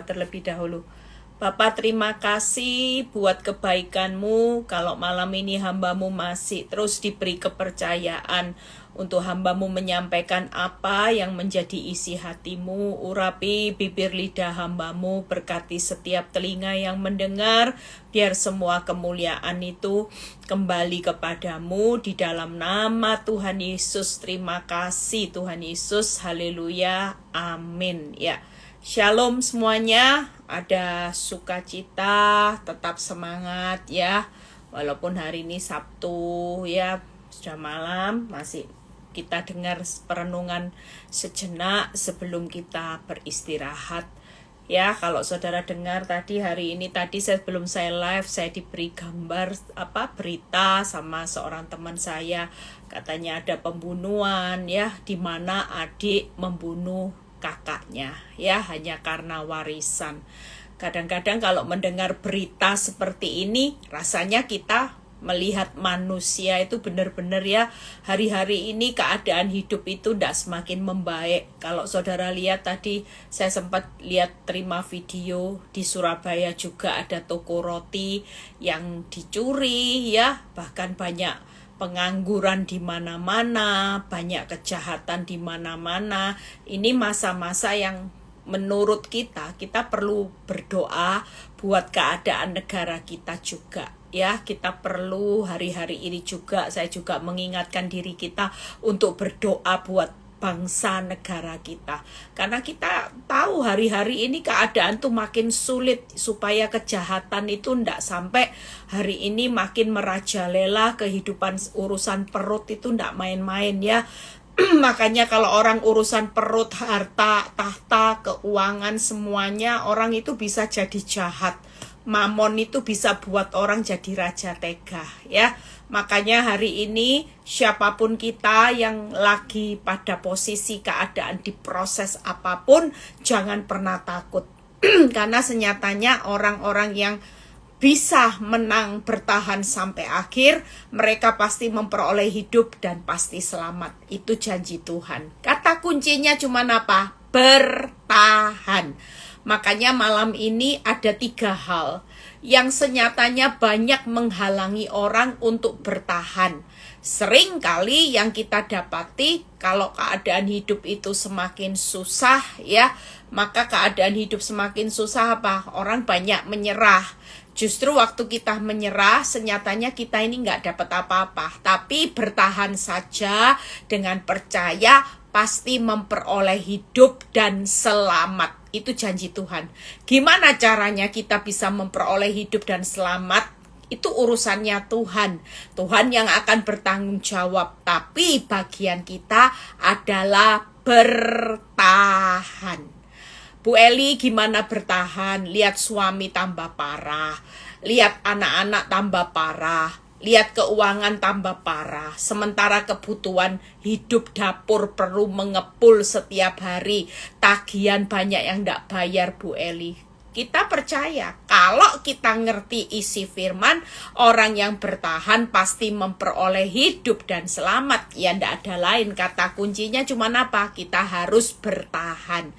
berdoa terlebih dahulu. Bapa, terima kasih buat kebaikan-Mu. Kalau malam ini hamba-Mu masih terus diberi kepercayaan untuk hamba-Mu menyampaikan apa yang menjadi isi hati-Mu. Urapi bibir lidah hamba-Mu, berkati setiap telinga yang mendengar, biar semua kemuliaan itu kembali kepadamu di dalam nama Tuhan Yesus. Terima kasih Tuhan Yesus. Haleluya. Amin. Ya. Shalom semuanya, ada sukacita, tetap semangat ya. Walaupun hari ini Sabtu ya, sudah malam, masih kita dengar perenungan sejenak sebelum kita beristirahat. Ya, kalau saudara dengar tadi hari ini sebelum saya live saya diberi gambar berita sama seorang teman saya, katanya ada pembunuhan ya, di mana adik membunuh kakaknya ya, hanya karena warisan. Kadang-kadang kalau mendengar berita seperti ini, rasanya kita melihat manusia itu benar-benar ya, hari-hari ini keadaan hidup itu tidak semakin membaik. Kalau saudara lihat tadi, saya sempat terima video di Surabaya juga ada toko roti yang dicuri ya, bahkan banyak pengangguran di mana-mana, banyak kejahatan di mana-mana. Ini masa-masa yang menurut kita perlu berdoa buat keadaan negara kita juga. Ya, kita perlu hari-hari ini juga, saya juga mengingatkan diri kita untuk berdoa buat bangsa negara kita. Karena kita tahu hari-hari ini keadaan tuh makin sulit, supaya kejahatan itu ndak sampai hari ini makin merajalela. Kehidupan urusan perut itu ndak main-main ya. Makanya kalau orang urusan perut, harta, tahta, keuangan, semuanya orang itu bisa jadi jahat. Mamon itu bisa buat orang jadi raja tega ya. Makanya hari ini siapapun kita yang lagi pada posisi keadaan di proses apapun, jangan pernah takut. Karena senyatanya orang-orang yang bisa menang bertahan sampai akhir, mereka pasti memperoleh hidup dan pasti selamat. Itu janji Tuhan. Kata kuncinya cuma apa? Bertahan. Makanya malam ini ada 3 hal yang senyatanya banyak menghalangi orang untuk bertahan. Sering kali yang kita dapati kalau keadaan hidup itu semakin susah ya, maka keadaan hidup semakin susah apa? Orang banyak menyerah. Justru waktu kita menyerah, senyatanya kita ini nggak dapat apa-apa. Tapi bertahan saja dengan percaya pasti memperoleh hidup dan selamat. Itu janji Tuhan. Gimana caranya kita bisa memperoleh hidup dan selamat? Itu urusannya Tuhan. Tuhan yang akan bertanggung jawab. Tapi bagian kita adalah bertahan. Bu Eli gimana bertahan? Lihat suami tambah parah. Lihat anak-anak tambah parah. Lihat keuangan tambah parah. Sementara kebutuhan hidup dapur perlu mengepul setiap hari. Tagihan banyak yang tidak bayar Bu Eli. Kita percaya kalau kita ngerti isi firman, orang yang bertahan pasti memperoleh hidup dan selamat. Ya tidak ada lain, kata kuncinya cuma apa? Kita harus bertahan.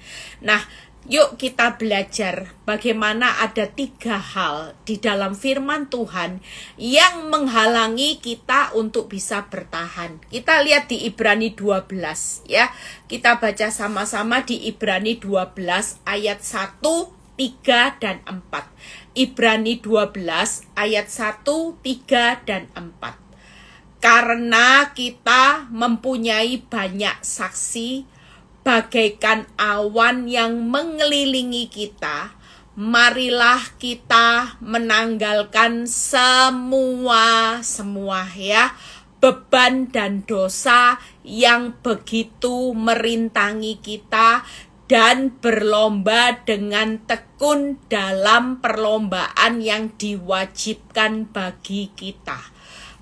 Nah, yuk kita belajar bagaimana ada 3 hal di dalam firman Tuhan yang menghalangi kita untuk bisa bertahan. Kita lihat di Ibrani 12 ya. Kita baca sama-sama di Ibrani 12 ayat 1, 3, dan 4. Ibrani 12 ayat 1, 3, dan 4. Karena kita mempunyai banyak saksi, bagaikan awan yang mengelilingi kita, marilah kita menanggalkan semua ya, beban dan dosa yang begitu merintangi kita, dan berlomba dengan tekun dalam perlombaan yang diwajibkan bagi kita.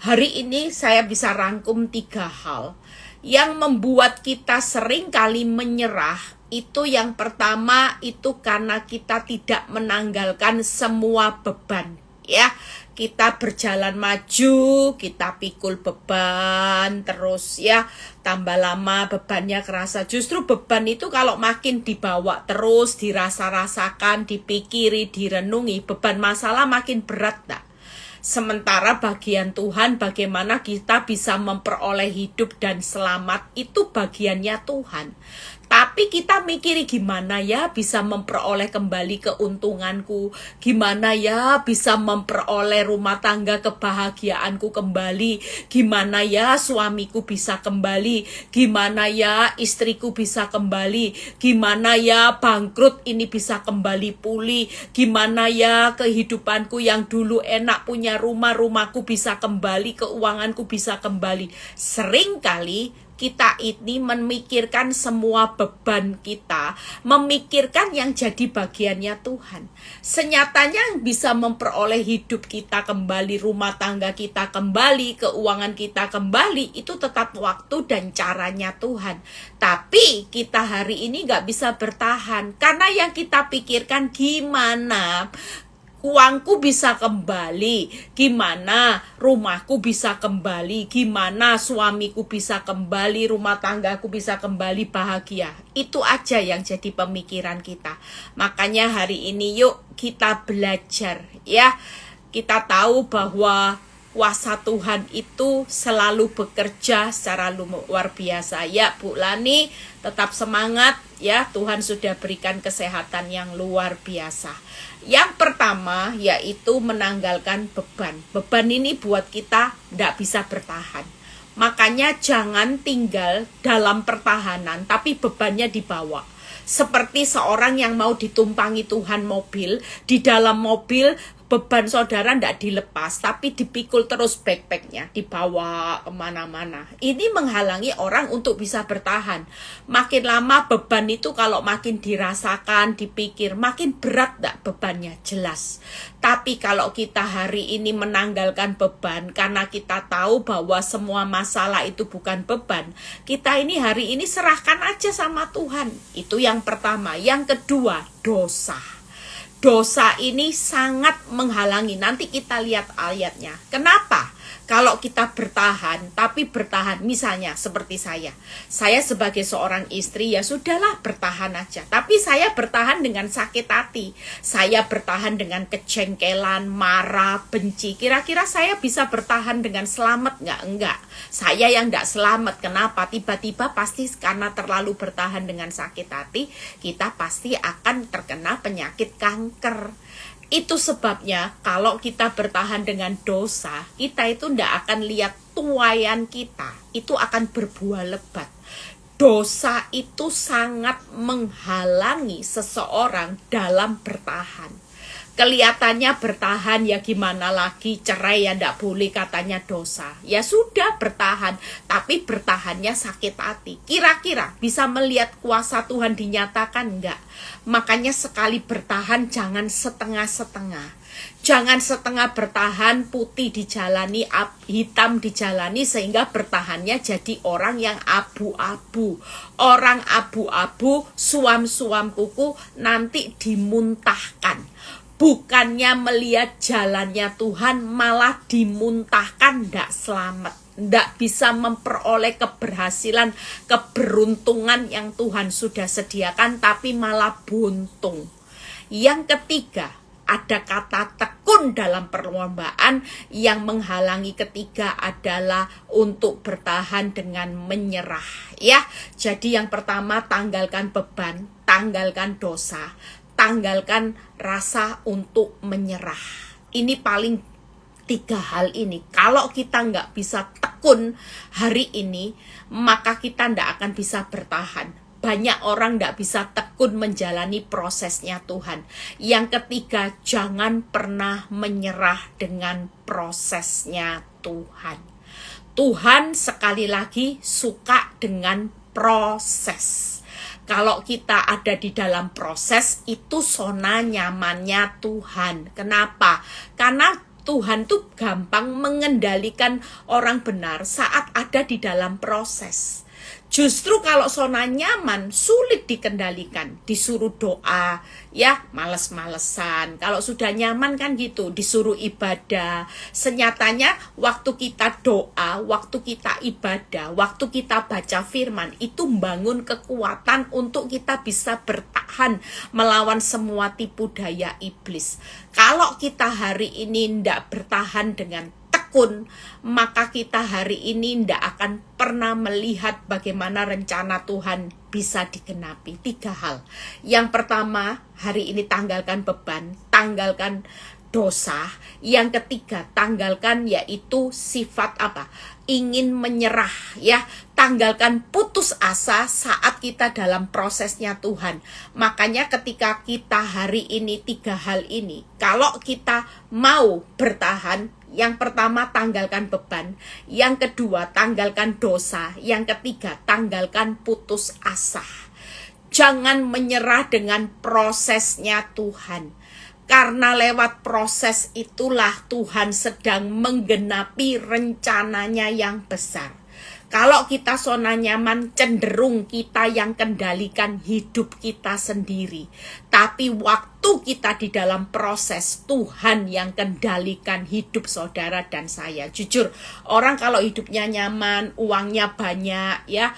Hari ini saya bisa rangkum 3 hal yang membuat kita sering kali menyerah. Itu yang pertama itu karena kita tidak menanggalkan semua beban ya. Kita berjalan maju, kita pikul beban terus ya, tambah lama bebannya kerasa. Justru beban itu kalau makin dibawa terus, dirasa-rasakan, dipikiri, direnungi, beban masalah makin berat tak? Sementara bagian Tuhan, bagaimana kita bisa memperoleh hidup dan selamat, itu bagiannya Tuhan. Tapi kita mikiri gimana ya bisa memperoleh kembali keuntunganku, gimana ya bisa memperoleh rumah tangga kebahagiaanku kembali, gimana ya suamiku bisa kembali, gimana ya istriku bisa kembali, gimana ya bangkrut ini bisa kembali pulih, gimana ya kehidupanku yang dulu enak punya rumahku bisa kembali, keuanganku bisa kembali. Seringkali kita ini memikirkan semua beban kita, memikirkan yang jadi bagiannya Tuhan. Senyatanya yang bisa memperoleh hidup kita kembali, rumah tangga kita kembali, keuangan kita kembali, itu tetap waktu dan caranya Tuhan. Tapi kita hari ini gak bisa bertahan, karena yang kita pikirkan gimana uangku bisa kembali, gimana rumahku bisa kembali, gimana suamiku bisa kembali, rumah tanggaku bisa kembali bahagia. Itu aja yang jadi pemikiran kita. Makanya hari ini yuk kita belajar ya. Kita tahu bahwa kuasa Tuhan itu selalu bekerja secara luar biasa. Ya Bu Lani, tetap semangat ya, Tuhan sudah berikan kesehatan yang luar biasa. Yang pertama yaitu menanggalkan beban. Beban ini buat kita tidak bisa bertahan. Makanya jangan tinggal dalam pertahanan tapi bebannya dibawa. Seperti seorang yang mau ditumpangi Tuhan mobil, di dalam mobil beban saudara tidak dilepas, tapi dipikul terus backpacknya, dibawa kemana-mana. Ini menghalangi orang untuk bisa bertahan. Makin lama beban itu kalau makin dirasakan, dipikir, makin berat tak bebannya, jelas. Tapi kalau kita hari ini menanggalkan beban, karena kita tahu bahwa semua masalah itu bukan beban, kita ini hari ini serahkan aja sama Tuhan. Itu yang pertama. Yang kedua, dosa. Dosa ini sangat menghalangi. Nanti kita lihat ayatnya. Kenapa? Kalau kita bertahan, tapi bertahan, misalnya seperti saya sebagai seorang istri, ya sudahlah bertahan aja. Tapi saya bertahan dengan sakit hati, saya bertahan dengan kejengkelan, marah, benci. Kira-kira saya bisa bertahan dengan selamat nggak? Enggak. Saya yang nggak selamat. Kenapa? Tiba-tiba pasti karena terlalu bertahan dengan sakit hati, kita pasti akan terkena penyakit kanker. Itu sebabnya kalau kita bertahan dengan dosa, kita itu tidak akan lihat tuaian kita. Itu akan berbuah lebat. Dosa itu sangat menghalangi seseorang dalam bertahan. Kelihatannya bertahan, ya gimana lagi, cerai ya tidak boleh katanya dosa. Ya sudah bertahan, tapi bertahannya sakit hati. Kira-kira bisa melihat kuasa Tuhan dinyatakan enggak? Makanya sekali bertahan jangan setengah-setengah. Jangan setengah bertahan, putih dijalani, hitam dijalani, sehingga bertahannya jadi orang yang abu-abu. Orang abu-abu, suam-suam kuku nanti dimuntahkan. Bukannya melihat jalannya Tuhan, malah dimuntahkan, tidak selamat. Tidak bisa memperoleh keberhasilan, keberuntungan yang Tuhan sudah sediakan, tapi malah buntung. Yang ketiga, ada kata tekun dalam perlombaan. Yang menghalangi ketiga adalah untuk bertahan dengan menyerah. Ya, jadi yang pertama tanggalkan beban, tanggalkan dosa, tanggalkan rasa untuk menyerah. Ini paling 3 hal ini. Kalau kita nggak bisa tekun hari ini, maka kita nggak akan bisa bertahan. Banyak orang nggak bisa tekun menjalani prosesnya Tuhan. Yang ketiga, jangan pernah menyerah dengan prosesnya Tuhan. Tuhan sekali lagi suka dengan proses. Kalau kita ada di dalam proses, itu zona nyamannya Tuhan. Kenapa? Karena Tuhan tuh gampang mengendalikan orang benar saat ada di dalam proses. Justru kalau zona nyaman sulit dikendalikan, disuruh doa, ya males-malesan. Kalau sudah nyaman kan gitu, disuruh ibadah. Senyatanya waktu kita doa, waktu kita ibadah, waktu kita baca firman, itu membangun kekuatan untuk kita bisa bertahan melawan semua tipu daya iblis. Kalau kita hari ini tidak bertahan dengan tekun, maka kita hari ini tidak akan pernah melihat bagaimana rencana Tuhan bisa digenapi. 3 hal. Yang pertama, hari ini tanggalkan beban, tanggalkan dosa. Yang ketiga, tanggalkan yaitu sifat apa? Ingin menyerah, ya. Tanggalkan putus asa saat kita dalam prosesnya Tuhan. Makanya ketika kita hari ini 3 hal ini, kalau kita mau bertahan, yang pertama tanggalkan beban, yang kedua tanggalkan dosa, yang ketiga tanggalkan putus asa. Jangan menyerah dengan prosesnya Tuhan. Karena lewat proses itulah Tuhan sedang menggenapi rencananya yang besar. Kalau kita zona nyaman, cenderung kita yang kendalikan hidup kita sendiri. Tapi waktu kita di dalam proses, Tuhan yang kendalikan hidup saudara dan saya. Jujur, orang kalau hidupnya nyaman, uangnya banyak, ya,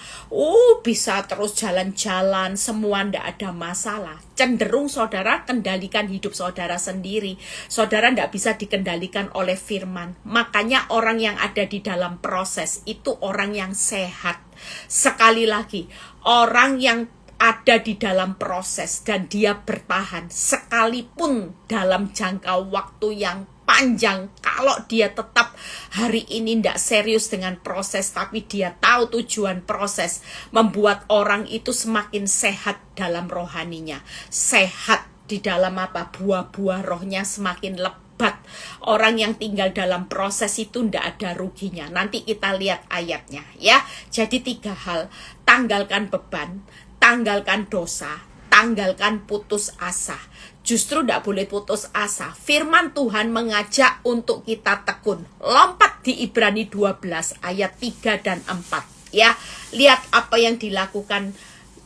bisa terus jalan-jalan, semua ndak ada masalah. Cenderung saudara kendalikan hidup saudara sendiri. Saudara ndak bisa dikendalikan oleh firman. Makanya orang yang ada di dalam proses itu orang yang sehat. Sekali lagi, orang yang ada di dalam proses dan dia bertahan sekalipun dalam jangka waktu yang panjang, kalau dia tetap hari ini tidak serius dengan proses, tapi dia tahu tujuan proses, membuat orang itu semakin sehat dalam rohaninya, sehat di dalam apa? Buah-buah rohnya semakin lebat. Orang yang tinggal dalam proses itu tidak ada ruginya. Nanti kita lihat ayatnya, ya. Jadi 3 hal, tanggalkan beban, tanggalkan dosa, tanggalkan putus asa. Justru tidak boleh putus asa. Firman Tuhan mengajak untuk kita tekun. Lompat di Ibrani 12 ayat 3 dan 4. Ya, lihat apa yang dilakukan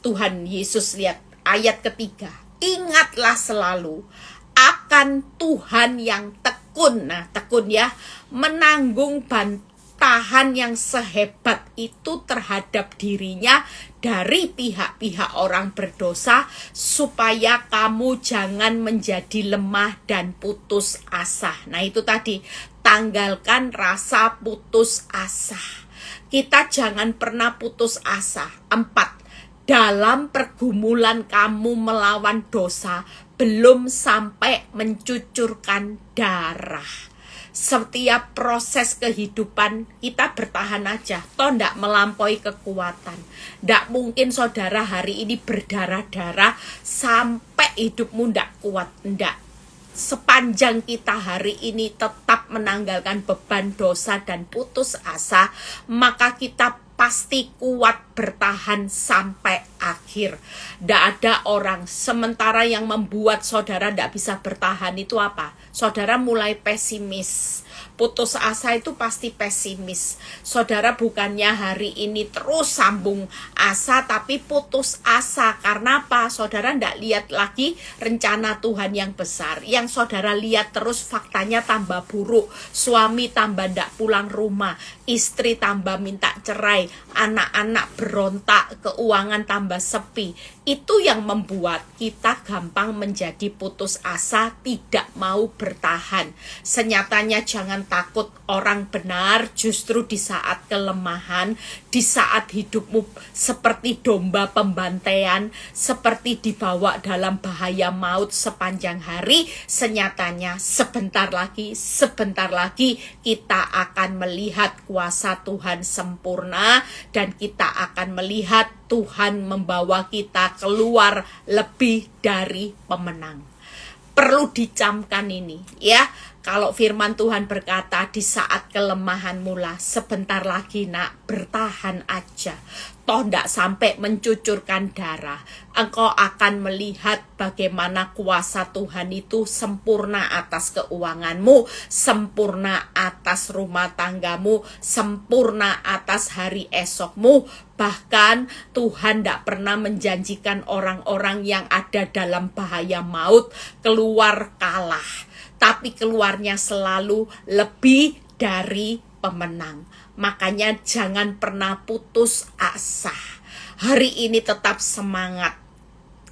Tuhan Yesus. Lihat ayat ketiga. Ingatlah selalu akan Tuhan yang tekun. Nah, tekun ya, menanggung bantahan yang sehebat itu terhadap dirinya dari pihak-pihak orang berdosa, supaya kamu jangan menjadi lemah dan putus asa. Nah, itu tadi, tanggalkan rasa putus asa. Kita jangan pernah putus asa. 4. Dalam pergumulan kamu melawan dosa, belum sampai mencucurkan darah. Setiap proses kehidupan kita bertahan aja, toh ndak melampaui kekuatan. Ndak mungkin saudara hari ini berdarah-darah sampai hidupmu ndak kuat, ndak. Sepanjang kita hari ini tetap menanggalkan beban dosa dan putus asa, maka kita pasti kuat bertahan sampai akhir. Ndak ada orang, sementara yang membuat saudara ndak bisa bertahan itu apa? Saudara mulai pesimis. Putus asa itu pasti pesimis. Saudara bukannya hari ini terus sambung asa, tapi putus asa. Karena apa? Saudara ndak lihat lagi rencana Tuhan yang besar. Yang saudara lihat terus faktanya tambah buruk. Suami tambah ndak pulang rumah. Istri tambah minta cerai. Anak-anak berontak. Keuangan tambah sepi. Itu yang membuat kita gampang menjadi putus asa, tidak mau bertahan. Senyatanya jangan takut, orang benar justru di saat kelemahan, di saat hidupmu seperti domba pembantaian, seperti dibawa dalam bahaya maut sepanjang hari, senyatanya sebentar lagi kita akan melihat kuasa Tuhan sempurna, dan kita akan melihat Tuhan membawa kita keluar lebih dari pemenang. Perlu dicamkan ini, ya. Kalau firman Tuhan berkata di saat kelemahan mula, sebentar lagi nak, bertahan aja. Toh ndak sampai mencucurkan darah. Engkau akan melihat bagaimana kuasa Tuhan itu sempurna atas keuanganmu, sempurna atas rumah tanggamu, sempurna atas hari esokmu. Bahkan Tuhan ndak pernah menjanjikan orang-orang yang ada dalam bahaya maut keluar kalah, tapi keluarnya selalu lebih dari pemenang. Makanya jangan pernah putus asa. Hari ini tetap semangat.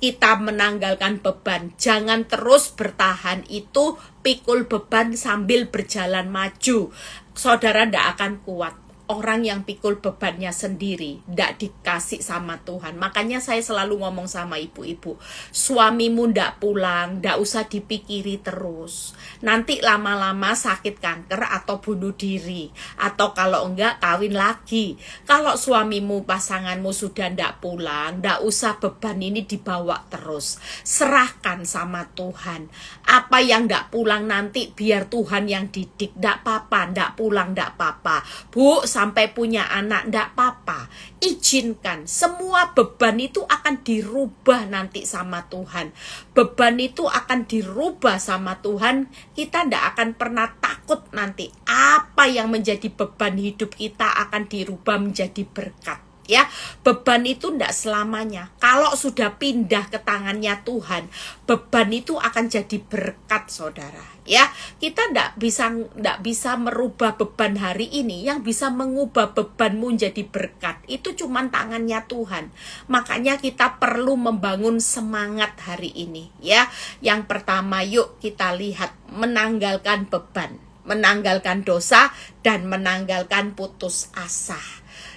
Kita menanggalkan beban. Jangan terus bertahan. Itu pikul beban sambil berjalan maju. Saudara ndak akan kuat. Orang yang pikul bebannya sendiri ndak dikasih sama Tuhan. Makanya saya selalu ngomong sama ibu-ibu, suamimu ndak pulang, ndak usah dipikiri terus. Nanti lama-lama sakit kanker atau bunuh diri, atau kalau enggak kawin lagi. Kalau suamimu, pasanganmu sudah ndak pulang, ndak usah beban ini dibawa terus. Serahkan sama Tuhan. Apa yang ndak pulang nanti biar Tuhan yang didik. Ndak apa-apa, ndak pulang ndak apa-apa. Bu, sampai punya anak ndak apa-apa. Izinkan, semua beban itu akan dirubah nanti sama Tuhan. Beban itu akan dirubah sama Tuhan. Kita ndak akan pernah takut nanti. Apa yang menjadi beban hidup kita akan dirubah menjadi berkat. Ya, beban itu ndak selamanya. Kalau sudah pindah ke tangannya Tuhan, beban itu akan jadi berkat, saudara. Ya, kita ndak bisa merubah beban hari ini. Yang bisa mengubah bebanmu menjadi berkat itu cuma tangannya Tuhan. Makanya kita perlu membangun semangat hari ini. Ya, yang pertama, yuk kita lihat menanggalkan beban, menanggalkan dosa, dan menanggalkan putus asa.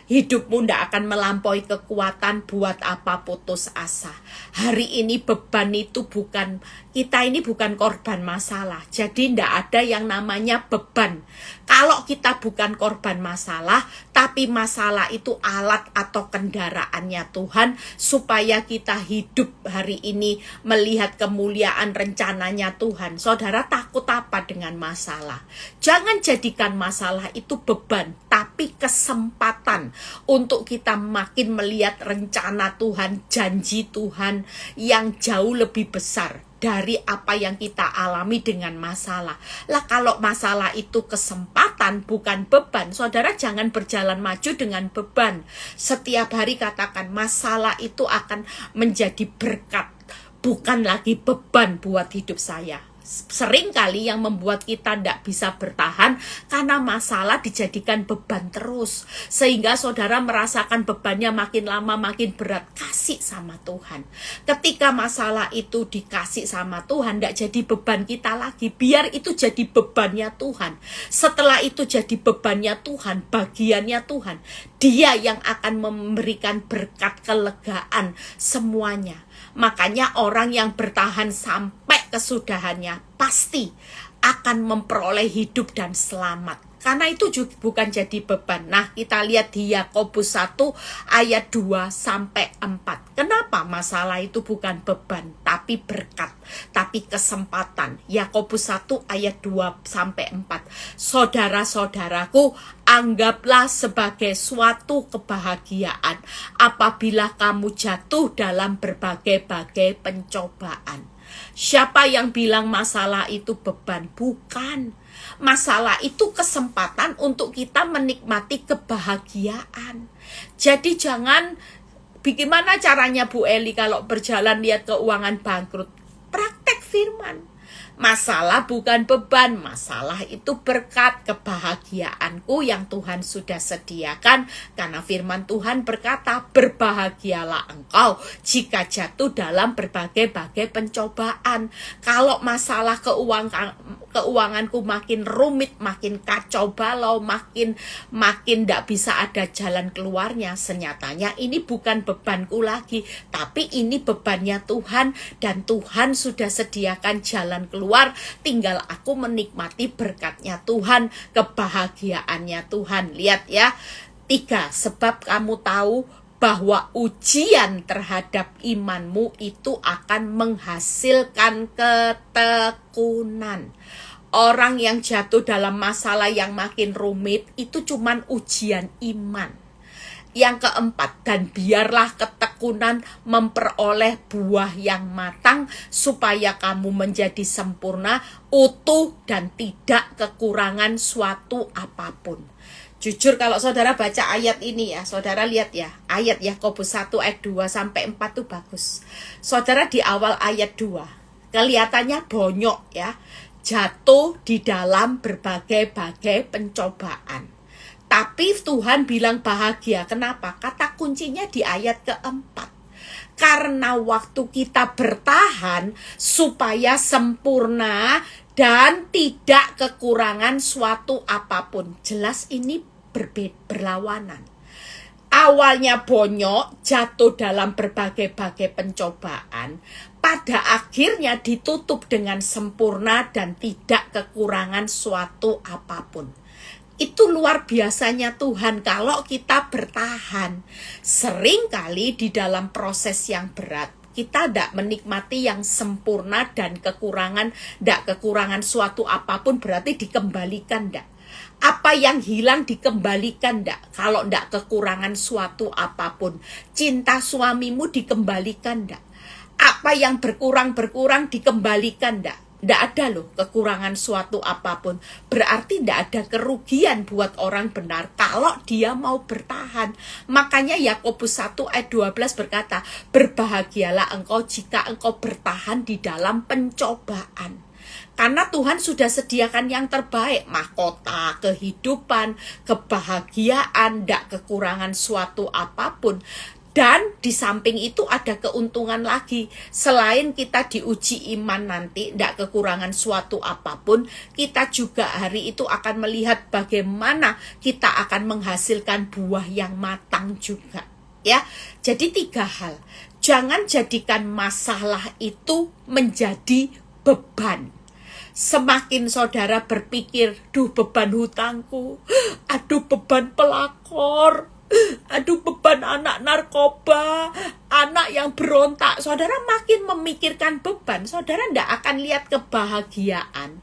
Hidupmu ndak akan melampaui kekuatan, buat apa putus asa. Hari ini beban itu bukan, kita ini bukan korban masalah. Jadi ndak ada yang namanya beban. Kalau kita bukan korban masalah, tapi masalah itu alat atau kendaraannya Tuhan, supaya kita hidup hari ini melihat kemuliaan rencananya Tuhan. Saudara takut apa dengan masalah? Jangan jadikan masalah itu beban, tapi kesempatan untuk kita makin melihat rencana Tuhan, janji Tuhan yang jauh lebih besar dari apa yang kita alami dengan masalah. Lah kalau masalah itu kesempatan bukan beban, saudara jangan berjalan maju dengan beban. Setiap hari katakan masalah itu akan menjadi berkat, bukan lagi beban buat hidup saya. Sering kali yang membuat kita tidak bisa bertahan karena masalah dijadikan beban terus, sehingga saudara merasakan bebannya makin lama makin berat. Kasih sama Tuhan. Ketika masalah itu dikasih sama Tuhan, tidak jadi beban kita lagi, biar itu jadi bebannya Tuhan. Setelah itu jadi bebannya Tuhan, bagiannya Tuhan, Dia yang akan memberikan berkat, kelegaan semuanya. Makanya orang yang bertahan sampai kesudahannya pasti akan memperoleh hidup dan selamat. Karena itu juga bukan jadi beban. Nah, kita lihat di Yakobus 1 ayat 2 sampai 4. Kenapa masalah itu bukan beban, tapi berkat, tapi kesempatan. Yakobus 1 ayat 2 sampai 4. Saudara-saudaraku, anggaplah sebagai suatu kebahagiaan apabila kamu jatuh dalam berbagai-bagai pencobaan. Siapa yang bilang masalah itu beban? Bukan. Masalah itu kesempatan untuk kita menikmati kebahagiaan. Jadi jangan, bagaimana caranya Bu Eli kalau berjalan lihat keuangan bangkrut? Praktek firman. Masalah bukan beban, masalah itu berkat, kebahagiaanku yang Tuhan sudah sediakan. Karena firman Tuhan berkata, berbahagialah engkau jika jatuh dalam berbagai-bagai pencobaan. Kalau masalah keuanganku makin rumit, makin kacau balau, makin tidak bisa ada jalan keluarnya, senyatanya ini bukan bebanku lagi, tapi ini bebannya Tuhan, dan Tuhan sudah sediakan jalan keluar. Tinggal aku menikmati berkatnya Tuhan, kebahagiaannya Tuhan. Lihat ya, 3, sebab kamu tahu bahwa ujian terhadap imanmu itu akan menghasilkan ketekunan. Orang yang jatuh dalam masalah yang makin rumit itu cuman ujian iman. Yang keempat, dan biarlah ketekunan memperoleh buah yang matang supaya kamu menjadi sempurna, utuh, dan tidak kekurangan suatu apapun. Jujur kalau saudara baca ayat ini ya, saudara lihat ya, ayat Yakobus 1 ayat 2 sampai 4 tuh bagus. Saudara di awal ayat 2, kelihatannya bonyok ya, jatuh di dalam berbagai-bagai pencobaan. Tapi Tuhan bilang bahagia. Kenapa? Kata kuncinya di ayat keempat. Karena waktu kita bertahan supaya sempurna dan tidak kekurangan suatu apapun. Jelas ini berlawanan. Awalnya bonyok, jatuh dalam berbagai-bagai pencobaan. Pada akhirnya ditutup dengan sempurna dan tidak kekurangan suatu apapun. Itu luar biasanya Tuhan kalau kita bertahan. Seringkali di dalam proses yang berat, kita tidak menikmati yang sempurna dan tidak kekurangan suatu apapun, berarti dikembalikan tidak. Apa yang hilang dikembalikan tidak. Kalau tidak kekurangan suatu apapun. Cinta suamimu dikembalikan tidak. Apa yang berkurang dikembalikan tidak. Tidak ada loh kekurangan suatu apapun. Berarti tidak ada kerugian buat orang benar kalau dia mau bertahan. Makanya Yakobus 1 ayat 12 berkata, berbahagialah engkau jika engkau bertahan di dalam pencobaan. Karena Tuhan sudah sediakan yang terbaik, mahkota, kehidupan, kebahagiaan, tidak kekurangan suatu apapun. Dan di samping itu ada keuntungan lagi. Selain kita diuji iman nanti, tidak kekurangan suatu apapun, kita juga hari itu akan melihat bagaimana kita akan menghasilkan buah yang matang juga. Ya, jadi 3 hal. Jangan jadikan masalah itu menjadi beban. Semakin saudara berpikir, duh beban hutangku, aduh beban pelakor, aduh beban anak narkoba, anak yang berontak. Saudara makin memikirkan beban, saudara tidak akan lihat kebahagiaan.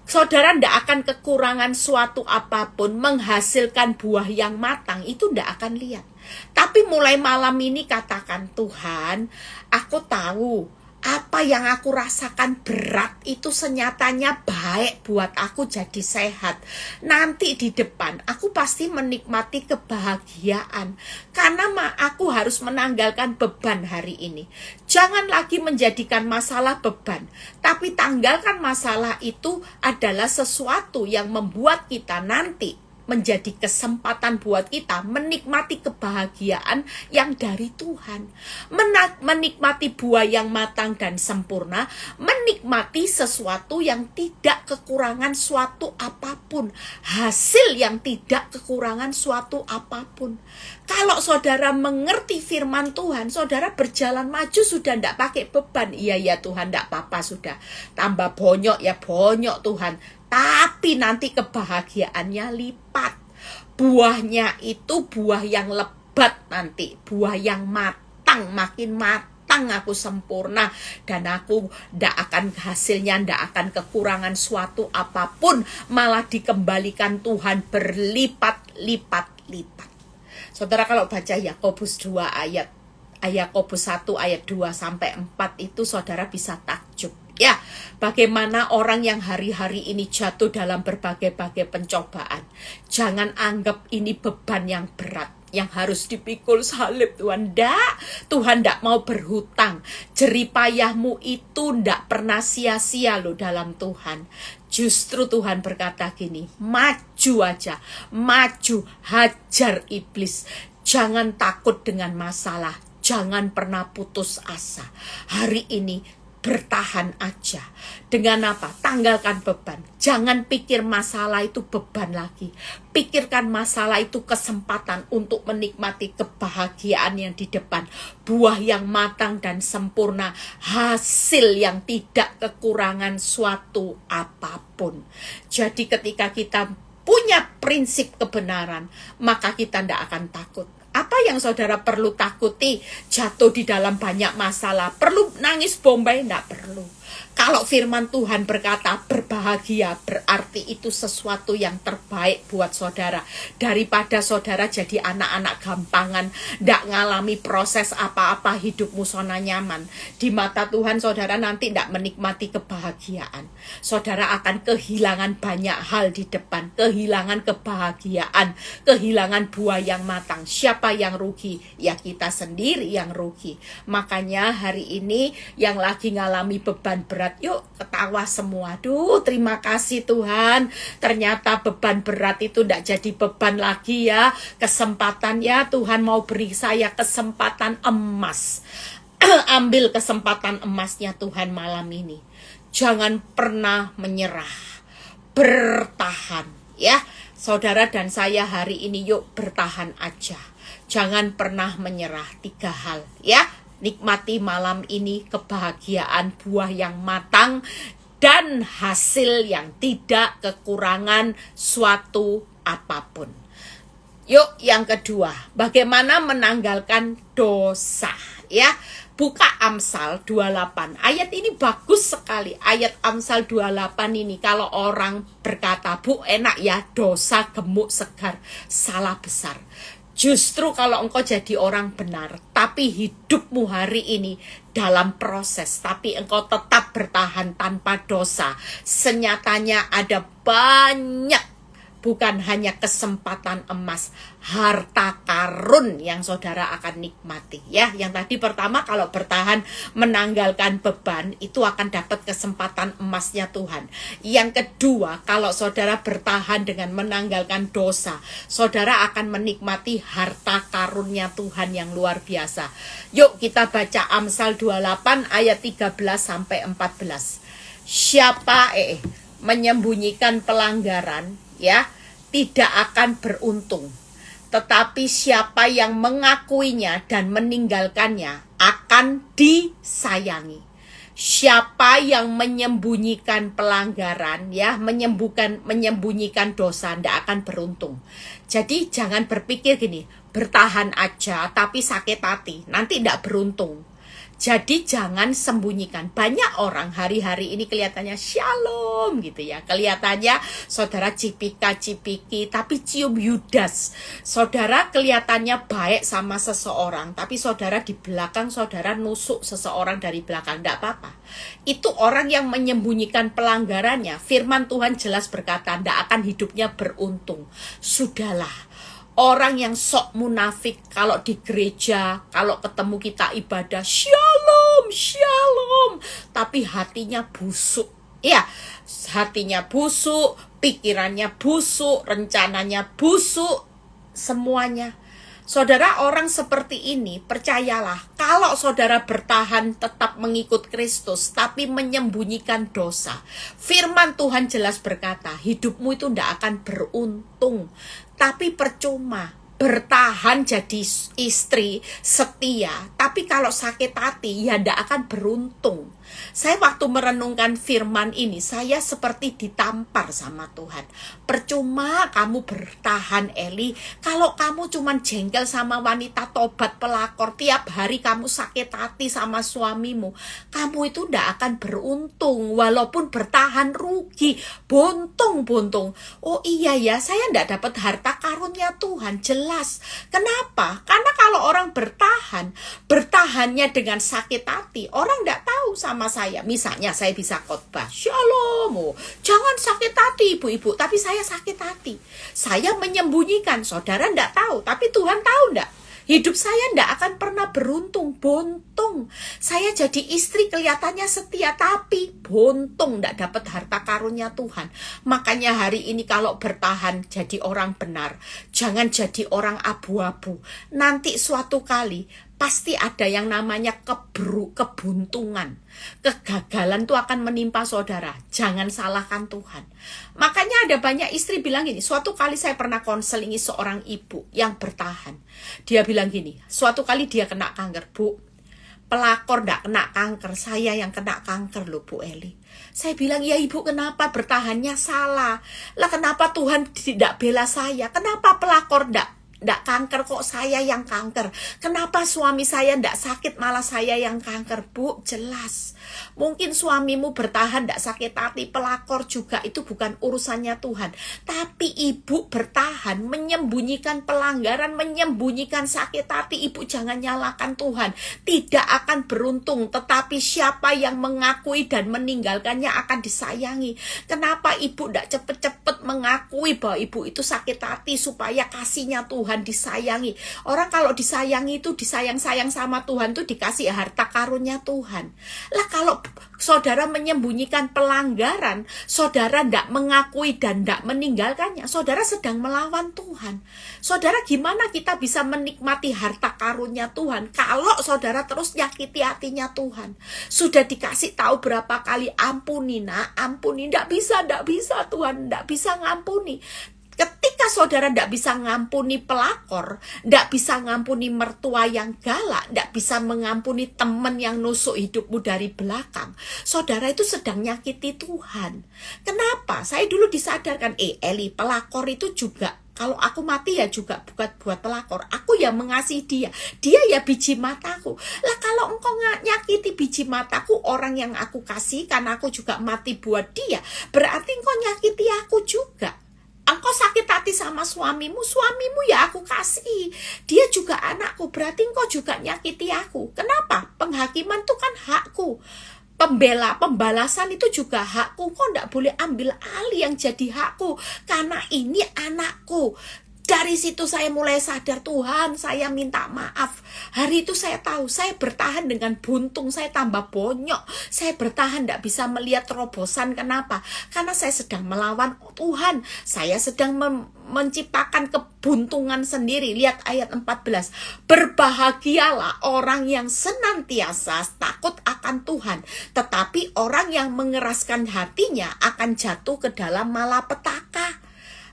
Saudara tidak akan kekurangan suatu apapun, menghasilkan buah yang matang, itu tidak akan lihat. Tapi mulai malam ini katakan, Tuhan, aku tahu apa yang aku rasakan berat itu senyatanya baik buat aku jadi sehat. Nanti di depan aku pasti menikmati kebahagiaan. Karena aku harus menanggalkan beban hari ini. Jangan lagi menjadikan masalah beban. Tapi tanggalkan masalah itu adalah sesuatu yang membuat kita nanti menjadi kesempatan buat kita menikmati kebahagiaan yang dari Tuhan. Menikmati buah yang matang dan sempurna, menikmati sesuatu yang tidak kekurangan suatu apapun, hasil yang tidak kekurangan suatu apapun. Kalau saudara mengerti firman Tuhan, saudara berjalan maju sudah tidak pakai beban. Iya ya Tuhan, tidak apa-apa sudah. Tambah bonyok ya bonyok Tuhan. Tapi nanti kebahagiaannya lipat. Buahnya itu buah yang lebat nanti. Buah yang matang, makin matang aku sempurna. Dan aku tidak akan hasilnya, tidak akan kekurangan suatu apapun. Malah dikembalikan Tuhan berlipat-lipat-lipat. Saudara kalau baca Yakobus 2 ayat, Yakobus 1 ayat 2 sampai 4 itu saudara bisa takjub. Ya, bagaimana orang yang hari-hari ini jatuh dalam berbagai-bagai pencobaan. Jangan anggap ini beban yang berat, yang harus dipikul salib Tuhan. Tuhan tidak mau berhutang. Jeripayahmu itu tidak pernah sia-sia loh dalam Tuhan. Justru Tuhan berkata gini, maju aja, maju, hajar iblis. Jangan takut dengan masalah, jangan pernah putus asa. Hari ini bertahan aja. Dengan apa? Tanggalkan beban. Jangan pikir masalah itu beban lagi. Pikirkan masalah itu kesempatan untuk menikmati kebahagiaan yang di depan. Buah yang matang dan sempurna. Hasil yang tidak kekurangan suatu apapun. Jadi ketika kita punya prinsip kebenaran, maka kita tidak akan takut. Apa yang saudara perlu takuti? Jatuh di dalam banyak masalah. Perlu nangis bombay? Tidak perlu. Kalau firman Tuhan berkata berbahagia, berarti itu sesuatu yang terbaik buat saudara. Daripada saudara jadi anak-anak gampangan, ndak ngalami proses apa-apa, hidupmu zona nyaman. Di mata Tuhan saudara nanti ndak menikmati kebahagiaan. Saudara akan kehilangan banyak hal di depan, kehilangan kebahagiaan, kehilangan buah yang matang. Siapa yang rugi? Ya kita sendiri yang rugi. Makanya hari ini yang lagi ngalami beban berat, yuk ketawa semua. Duh, terima kasih Tuhan. Ternyata beban berat itu tidak jadi beban lagi ya. Kesempatan ya, Tuhan mau beri saya kesempatan emas. Ambil kesempatan emasnya Tuhan malam ini. Jangan pernah menyerah. Bertahan ya. Saudara dan saya hari ini yuk bertahan aja. Jangan pernah menyerah. 3 hal ya. Nikmati malam ini kebahagiaan, buah yang matang, dan hasil yang tidak kekurangan suatu apapun. Yuk yang kedua, bagaimana menanggalkan dosa ya. Buka Amsal 28. Ayat ini bagus sekali. Ayat Amsal 28 ini kalau orang berkata, "Bu, enak ya, dosa gemuk segar." Salah besar. Justru kalau engkau jadi orang benar, tapi hidupmu hari ini dalam proses, tapi engkau tetap bertahan tanpa dosa, senyatanya ada banyak, bukan hanya kesempatan emas, harta karun yang saudara akan nikmati ya. Yang tadi pertama, kalau bertahan menanggalkan beban, itu akan dapat kesempatan emasnya Tuhan. Yang kedua, kalau saudara bertahan dengan menanggalkan dosa, saudara akan menikmati harta karunnya Tuhan yang luar biasa. Yuk kita baca Amsal 28 ayat 13 sampai 14. Siapa menyembunyikan pelanggaran ya tidak akan beruntung, tetapi siapa yang mengakuinya dan meninggalkannya akan disayangi. Siapa yang menyembunyikan pelanggaran ya, menyembunyikan dosa, tidak akan beruntung. Jadi jangan berpikir gini, bertahan aja tapi sakit hati, nanti tidak beruntung. Jadi jangan sembunyikan. Banyak orang hari-hari ini kelihatannya shalom gitu ya. Kelihatannya saudara cipika-cipiki tapi cium Yudas. Saudara kelihatannya baik sama seseorang, tapi saudara di belakang saudara nusuk seseorang dari belakang. Tidak apa-apa. Itu orang yang menyembunyikan pelanggarannya. Firman Tuhan jelas berkata, tidak akan hidupnya beruntung. Sudahlah. Orang yang sok munafik kalau di gereja, kalau ketemu kita ibadah, shalom, shalom. Tapi hatinya busuk. Ya, hatinya busuk, pikirannya busuk, rencananya busuk, semuanya. Saudara, orang seperti ini, percayalah, kalau saudara bertahan tetap mengikut Kristus, tapi menyembunyikan dosa, firman Tuhan jelas berkata, hidupmu itu tidak akan beruntung. Tapi percuma bertahan jadi istri setia, tapi kalau sakit hati ya tidak akan beruntung. Saya waktu merenungkan firman ini, saya seperti ditampar sama Tuhan. Percuma kamu bertahan Eli, kalau kamu cuman jengkel sama wanita tobat pelakor, tiap hari kamu sakit hati sama suamimu, kamu itu tidak akan beruntung. Walaupun bertahan rugi, buntung. Oh iya ya, saya tidak dapat harta karunnya Tuhan, jelas. Kenapa? Karena kalau orang bertahannya dengan sakit hati, orang tidak tahu sama saya. Misalnya saya bisa khotbah, shalom, jangan sakit hati ibu-ibu, tapi saya sakit hati. Saya menyembunyikan, saudara tidak tahu, tapi Tuhan tahu tidak? Hidup saya tidak akan pernah beruntung, buntung. Saya jadi istri kelihatannya setia, tapi buntung, tidak dapat harta karunnya Tuhan. Makanya hari ini kalau bertahan jadi orang benar, jangan jadi orang abu-abu. Nanti suatu kali pasti ada yang namanya kebuntungan. Kegagalan itu akan menimpa saudara. Jangan salahkan Tuhan. Makanya ada banyak istri bilang gini, suatu kali saya pernah konselingi seorang ibu yang bertahan. Dia bilang gini, suatu kali dia kena kanker. Bu, pelakor tidak kena kanker, saya yang kena kanker loh Bu Eli. Saya bilang, ya ibu kenapa bertahannya salah? Lah kenapa Tuhan tidak bela saya? Kenapa pelakor tidak kanker kok saya yang kanker? Kenapa suami saya tidak sakit malah saya yang kanker? Bu, jelas. Mungkin suamimu bertahan tidak sakit hati, pelakor juga, itu bukan urusannya Tuhan. Tapi ibu bertahan, menyembunyikan pelanggaran, menyembunyikan sakit hati, ibu jangan nyalakan Tuhan. Tidak akan beruntung, tetapi siapa yang mengakui dan meninggalkannya akan disayangi. Kenapa ibu tidak cepet-cepet mengakui bahwa ibu itu sakit hati supaya kasihnya Tuhan, disayangi. Orang kalau disayangi itu disayang-sayang sama Tuhan tuh dikasih harta karunnya Tuhan. Lah kalau saudara menyembunyikan pelanggaran, saudara tidak mengakui dan tidak meninggalkannya, saudara sedang melawan Tuhan. Saudara, gimana kita bisa menikmati harta karunnya Tuhan kalau saudara terus nyakiti hatinya Tuhan? Sudah dikasih tahu berapa kali, ampuni nak, ampuni, tidak bisa Tuhan, tidak bisa ngampuni. Ketika saudara tidak bisa ngampuni pelakor, tidak bisa ngampuni mertua yang galak, tidak bisa mengampuni teman yang nusuk hidupmu dari belakang, saudara itu sedang nyakiti Tuhan. Kenapa? Saya dulu disadarkan, Eli, pelakor itu juga, kalau aku mati ya juga bukan buat pelakor. Aku yang mengasihi dia. Dia ya biji mataku. Lah kalau engkau nyakiti biji mataku, orang yang aku kasih, karena aku juga mati buat dia, berarti engkau nyakiti aku juga. Engkau sakit hati sama suamimu ya aku kasih. Dia juga anakku, berarti engkau juga nyakiti aku. Kenapa? Penghakiman itu kan hakku. Pembalasan itu juga hakku. Kau tidak boleh ambil alih yang jadi hakku, karena ini anakku. Dari situ saya mulai sadar, Tuhan, saya minta maaf. Hari itu saya tahu, saya bertahan dengan buntung, saya tambah bonyok. Saya bertahan, tidak bisa melihat terobosan. Kenapa? Karena saya sedang melawan Tuhan. Saya sedang menciptakan kebuntungan sendiri. Lihat ayat 14. Berbahagialah orang yang senantiasa takut akan Tuhan, tetapi orang yang mengeraskan hatinya akan jatuh ke dalam malapetaka.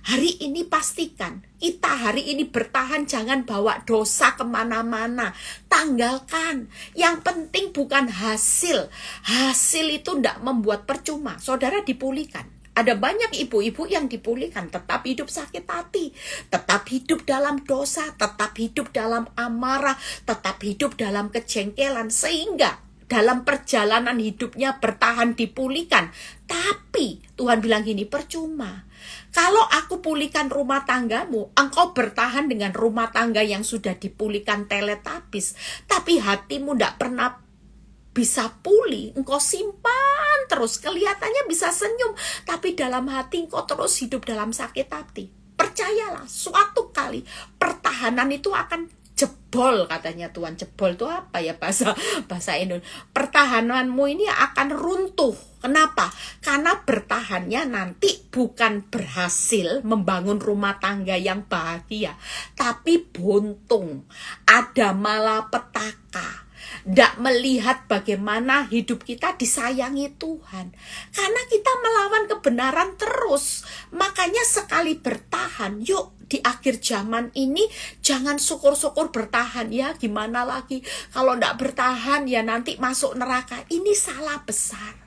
Hari ini pastikan, kita hari ini bertahan, jangan bawa dosa kemana-mana. Tanggalkan. Yang penting bukan hasil. Hasil itu tidak membuat percuma. Saudara dipulihkan. Ada banyak ibu-ibu yang dipulihkan, tetap hidup sakit hati, tetap hidup dalam dosa, tetap hidup dalam amarah, tetap hidup dalam kejengkelan, sehingga dalam perjalanan hidupnya bertahan dipulihkan. Tapi Tuhan bilang gini, percuma. Kalau aku pulihkan rumah tanggamu, engkau bertahan dengan rumah tangga yang sudah dipulihkan teletabis, tapi hatimu tidak pernah bisa pulih. Engkau simpan terus, kelihatannya bisa senyum, tapi dalam hati engkau terus hidup dalam sakit hati. Percayalah, suatu kali pertahanan itu akan jebol, katanya Tuhan. Jebol itu apa ya bahasa Indonesia? Pertahananmu ini akan runtuh. Kenapa? Karena bertahannya nanti bukan berhasil membangun rumah tangga yang bahagia, tapi buntung, ada malapetaka. Tidak melihat bagaimana hidup kita disayangi Tuhan. Karena kita melawan kebenaran terus. Makanya sekali bertahan, yuk di akhir zaman ini jangan syukur-syukur bertahan. Ya gimana lagi, kalau tidak bertahan ya nanti masuk neraka. Ini salah besar.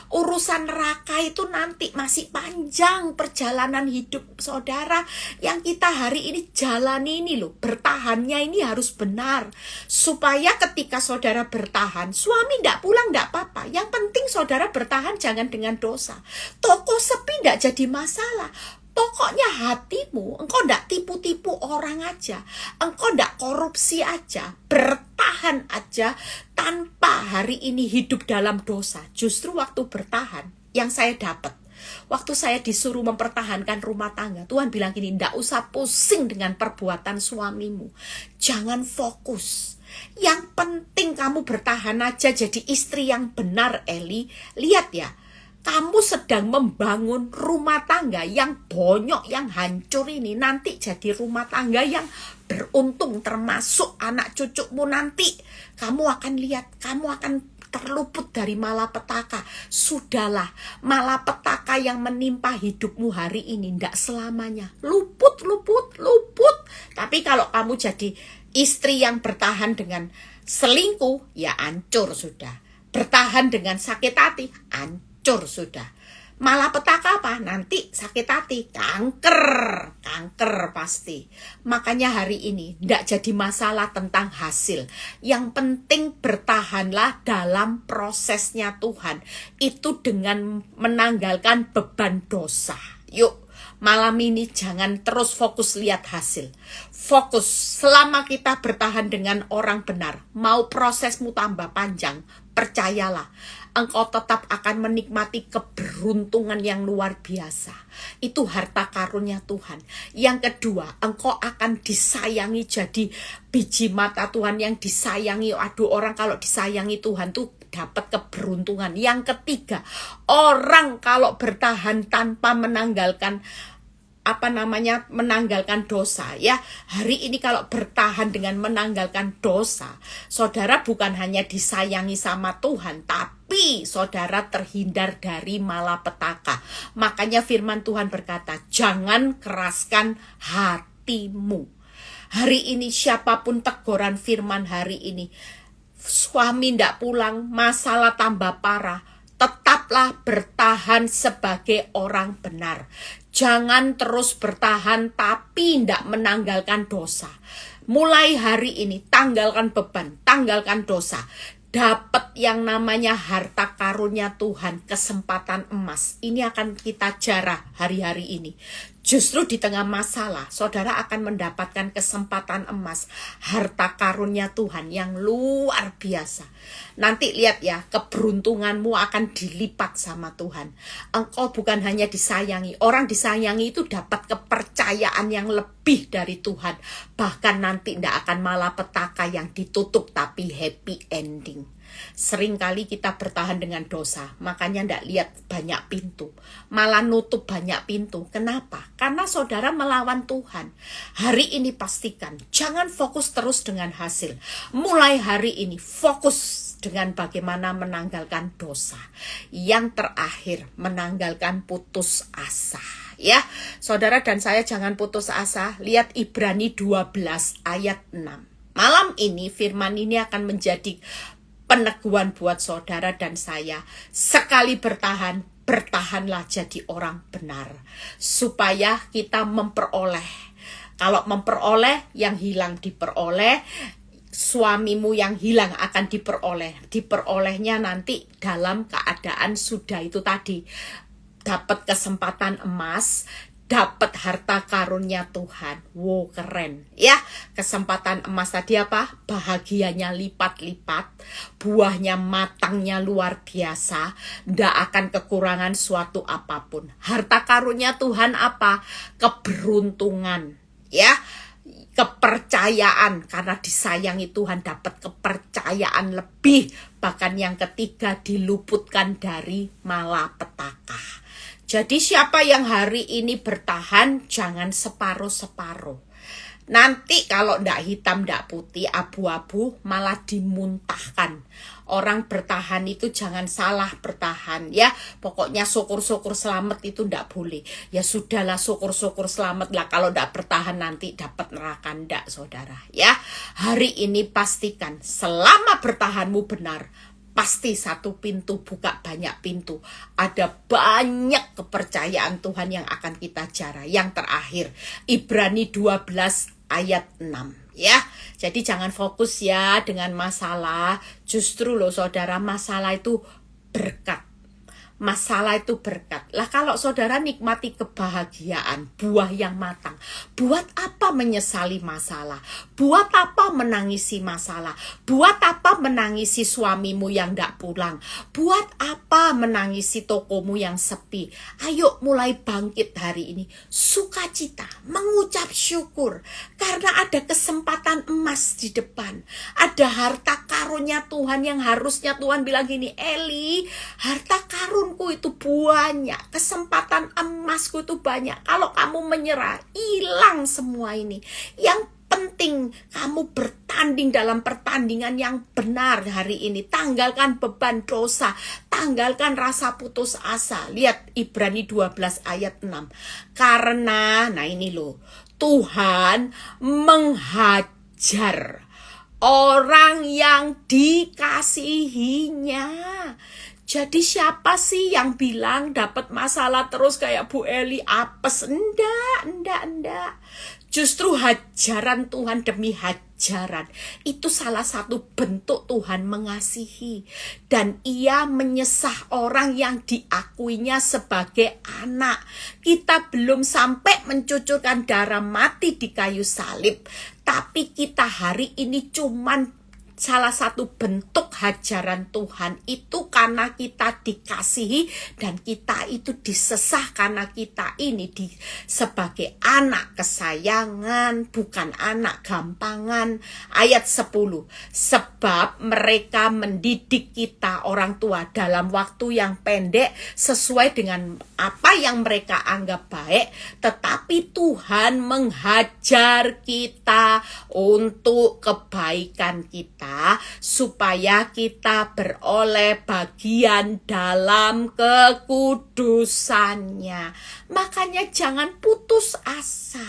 Urusan neraka itu nanti masih panjang perjalanan hidup saudara. Yang kita hari ini jalani ini loh, bertahannya ini harus benar. Supaya ketika saudara bertahan, suami tidak pulang tidak apa-apa. Yang penting saudara bertahan jangan dengan dosa. Toko sepi tidak jadi masalah. Pokoknya hatimu, engkau tidak tipu-tipu orang aja, engkau tidak korupsi aja, bertahan aja tanpa hari ini hidup dalam dosa. Justru waktu bertahan, yang saya dapat, waktu saya disuruh mempertahankan rumah tangga, Tuhan bilang gini, tidak usah pusing dengan perbuatan suamimu, jangan fokus. Yang penting kamu bertahan aja jadi istri yang benar, Eli. Lihat ya, kamu sedang membangun rumah tangga yang bonyok, yang hancur ini nanti jadi rumah tangga yang beruntung, termasuk anak cucumu nanti. Kamu akan lihat, kamu akan terluput dari malapetaka. Sudahlah, malapetaka yang menimpa hidupmu hari ini tidak selamanya. Luput. Tapi kalau kamu jadi istri yang bertahan dengan selingkuh, ya hancur sudah. Bertahan dengan sakit hati, hancur sudah. Malapetaka apa? apa? Nanti sakit hati, kanker pasti. Makanya hari ini tidak jadi masalah tentang hasil. Yang penting bertahanlah dalam prosesnya Tuhan. Itu dengan menanggalkan beban dosa. Yuk, malam ini jangan terus fokus lihat hasil. Fokus selama kita bertahan dengan orang benar. Mau prosesmu tambah panjang, percayalah. Engkau tetap akan menikmati keberuntungan yang luar biasa. Itu harta karunia Tuhan. Yang kedua, engkau akan disayangi jadi biji mata Tuhan yang disayangi. Aduh, orang kalau disayangi Tuhan tuh dapat keberuntungan. Yang ketiga, orang kalau bertahan tanpa menanggalkan menanggalkan dosa ya. Hari ini kalau bertahan dengan menanggalkan dosa, saudara bukan hanya disayangi sama Tuhan, tapi saudara terhindar dari malapetaka. Makanya firman Tuhan berkata, jangan keraskan hatimu. Hari ini siapapun teguran firman hari ini, suami ndak pulang, masalah tambah parah, tetaplah bertahan sebagai orang benar. Jangan terus bertahan tapi tidak menanggalkan dosa. Mulai hari ini tanggalkan beban, tanggalkan dosa. Dapat yang namanya harta karunia Tuhan, kesempatan emas. Ini akan kita jarah hari-hari ini. Justru di tengah masalah, saudara akan mendapatkan kesempatan emas, harta karunia Tuhan yang luar biasa. Nanti lihat ya, keberuntunganmu akan dilipat sama Tuhan. Engkau bukan hanya disayangi, orang disayangi itu dapat kepercayaan yang lebih dari Tuhan. Bahkan nanti tidak akan malapetaka yang ditutup tapi happy ending. Seringkali kita bertahan dengan dosa, makanya tidak lihat banyak pintu, malah nutup banyak pintu. Kenapa? Karena saudara melawan Tuhan. Hari ini pastikan, jangan fokus terus dengan hasil. Mulai hari ini fokus dengan bagaimana menanggalkan dosa. Yang terakhir, menanggalkan putus asa. Ya, saudara dan saya jangan putus asa. Lihat Ibrani 12 ayat 6. Malam ini firman ini akan menjadi peneguhan buat saudara dan saya. Sekali bertahan, bertahanlah jadi orang benar. Supaya kita memperoleh. Kalau memperoleh, yang hilang diperoleh. Suamimu yang hilang akan diperoleh. Diperolehnya nanti dalam keadaan sudah itu tadi. Dapat kesempatan emas, dapat harta karunia Tuhan. Wow, keren ya. Kesempatan emas tadi apa? Bahagianya lipat-lipat, buahnya matangnya luar biasa, ndak akan kekurangan suatu apapun. Harta karunia Tuhan apa? Keberuntungan ya, kepercayaan. Karena disayangi Tuhan dapat kepercayaan lebih. Bahkan yang ketiga, diluputkan dari malapetaka. Jadi siapa yang hari ini bertahan, jangan separuh-separuh. Nanti kalau ndak hitam, ndak putih, abu-abu, malah dimuntahkan. Orang bertahan itu jangan salah bertahan ya. Pokoknya syukur-syukur selamat itu ndak boleh. Ya sudahlah, syukur-syukur selamat lah. Kalau ndak bertahan nanti dapat neraka, ndak saudara ya. Hari ini pastikan selama bertahanmu benar, pasti satu pintu buka banyak pintu. Ada banyak kepercayaan Tuhan yang akan kita jarah. Yang terakhir, Ibrani 12 ayat 6 ya. Jadi jangan fokus ya dengan masalah. Justru loh saudara, masalah itu berkat. Masalah itu berkat. Lah kalau saudara nikmati kebahagiaan, buah yang matang, buat apa menyesali masalah? Buat apa menangisi masalah? Buat apa menangisi suamimu yang tidak pulang? Buat apa menangisi tokomu yang sepi? Ayo mulai bangkit hari ini. Sukacita, mengucap syukur. Karena ada kesempatan emas di depan. Ada harta karunia Tuhan yang harusnya Tuhan bilang gini, Eli, harta karunku itu banyak, kesempatan emasku itu banyak. Kalau kamu menyerah, hilang semua ini. Yang penting kamu bertanding dalam pertandingan yang benar hari ini. Tanggalkan beban dosa, tanggalkan rasa putus asa. Lihat Ibrani 12 ayat 6. Karena, nah ini loh, Tuhan menghajar orang yang dikasihinya. Jadi siapa sih yang bilang dapat masalah terus kayak Bu Eli apes? Enggak. Justru hajaran Tuhan demi hajaran itu salah satu bentuk Tuhan mengasihi. Dan ia menyesah orang yang diakuinya sebagai anak. Kita belum sampai mencucurkan darah mati di kayu salib. Tapi kita hari ini cuman salah satu bentuk hajaran Tuhan itu karena kita dikasihi dan kita itu disesah karena kita ini sebagai anak kesayangan, bukan anak gampangan. Ayat 10, sebab mereka mendidik kita orang tua dalam waktu yang pendek sesuai dengan apa yang mereka anggap baik, tetapi Tuhan menghajar kita untuk kebaikan kita supaya kita beroleh bagian dalam kekudusannya. Makanya jangan putus asa.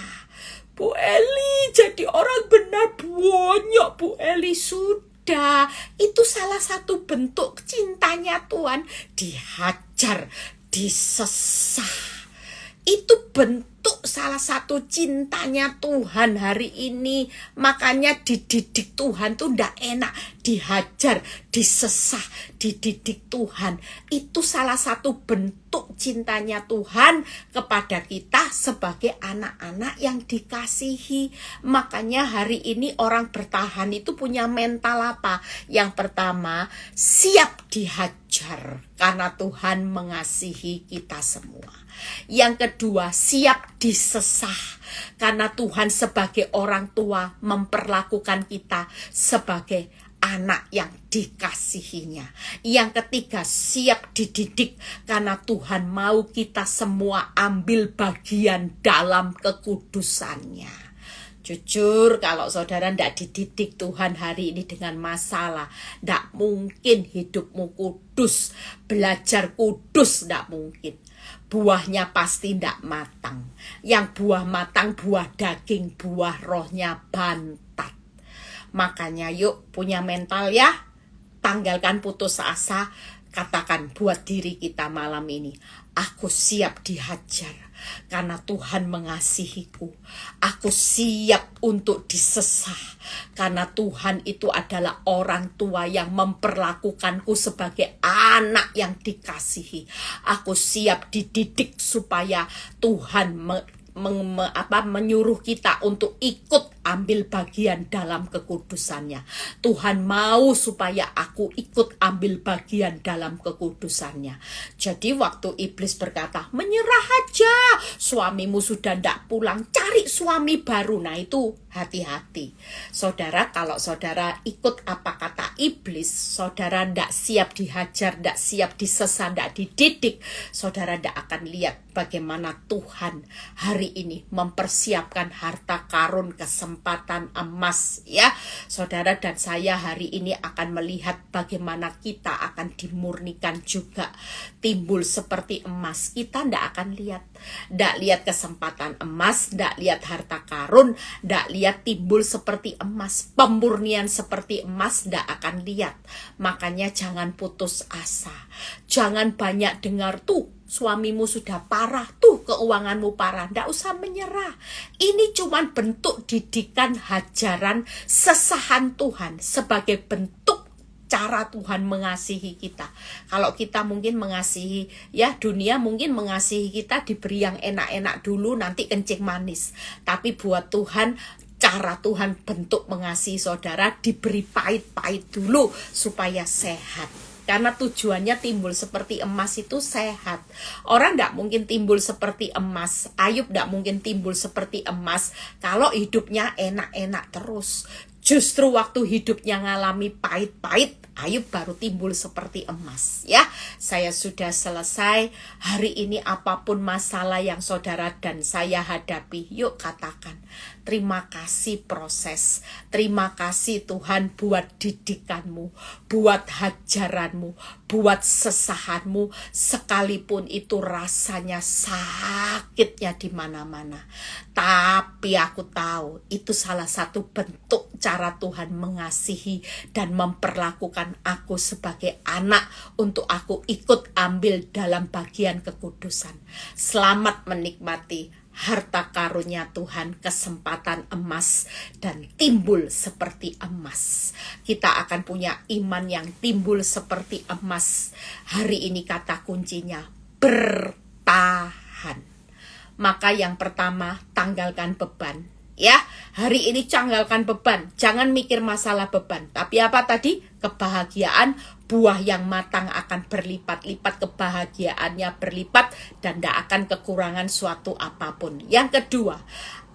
Bu Eli jadi orang benar banyak, Bu Eli sudah. Itu salah satu bentuk cintanya Tuhan, dihajar, disesah. Itu bentuk salah satu cintanya Tuhan hari ini. Makanya dididik Tuhan tuh ndak enak. Dihajar, disesah, dididik Tuhan. Itu salah satu bentuk cintanya Tuhan kepada kita sebagai anak-anak yang dikasihi. Makanya hari ini orang bertahan itu punya mental apa? Yang pertama, siap dihajar karena Tuhan mengasihi kita semua. Yang kedua, siap disesah karena Tuhan sebagai orang tua memperlakukan kita sebagai anak yang dikasihinya. Yang ketiga, siap dididik karena Tuhan mau kita semua ambil bagian dalam kekudusannya. Jujur, kalau saudara tidak dididik Tuhan hari ini dengan masalah, tidak mungkin hidupmu kudus, belajar kudus tidak mungkin. Buahnya pasti tidak matang. Yang buah matang, buah daging, buah rohnya bantat. Makanya yuk punya mental ya, tanggalkan putus asa, katakan buat diri kita malam ini, aku siap dihajar karena Tuhan mengasihiku. Aku siap untuk disesah karena Tuhan itu adalah orang tua yang memperlakukanku sebagai anak yang dikasihi. Aku siap dididik supaya Tuhan menyuruh kita untuk ikut ambil bagian dalam kekudusannya. Tuhan mau supaya aku ikut ambil bagian dalam kekudusannya. Jadi waktu iblis berkata, menyerah aja, suamimu sudah tidak pulang, cari suami baru. Nah itu hati-hati. Saudara, kalau saudara ikut apa kata iblis, saudara tidak siap dihajar, tidak siap disesah, tidak dididik, saudara tidak akan lihat bagaimana Tuhan hari ini mempersiapkan harta karun, kesempatan emas ya. Saudara dan saya hari ini akan melihat bagaimana kita akan dimurnikan juga, timbul seperti emas. Kita tidak akan lihat kesempatan emas, tidak lihat harta karun, tidak lihat timbul seperti emas, pemurnian seperti emas, tidak akan lihat. Makanya jangan putus asa, jangan banyak dengar tuh suamimu sudah parah, tuh keuanganmu parah, ndak usah menyerah. Ini cuma bentuk didikan, hajaran, sesahan Tuhan sebagai bentuk cara Tuhan mengasihi kita. Kalau kita mungkin mengasihi, ya dunia mungkin mengasihi kita diberi yang enak-enak dulu, nanti kencing manis. Tapi buat Tuhan, cara Tuhan bentuk mengasihi saudara diberi pahit-pahit dulu supaya sehat. Karena tujuannya timbul seperti emas itu sehat. Orang tidak mungkin timbul seperti emas. Ayub tidak mungkin timbul seperti emas kalau hidupnya enak-enak terus. Justru waktu hidupnya ngalami pahit-pahit, Ayub baru timbul seperti emas. Ya, saya sudah selesai. Hari ini apapun masalah yang saudara dan saya hadapi, yuk katakan, terima kasih proses. Terima kasih Tuhan buat didikanmu, buat hajaranmu, buat sesahanmu, sekalipun itu rasanya sakitnya di mana-mana. Tapi aku tahu itu salah satu bentuk cara Tuhan mengasihi dan memperlakukan aku sebagai anak untuk aku ikut ambil dalam bagian kekudusan. Selamat menikmati harta karunia Tuhan, kesempatan emas dan timbul seperti emas. Kita akan punya iman yang timbul seperti emas. Hari ini kata kuncinya bertahan. Maka yang pertama, tanggalkan beban. Ya, hari ini tanggalkan beban. Jangan mikir masalah beban. Tapi apa tadi? Kebahagiaan, buah yang matang akan berlipat-lipat, kebahagiaannya berlipat dan tidak akan kekurangan suatu apapun. Yang kedua,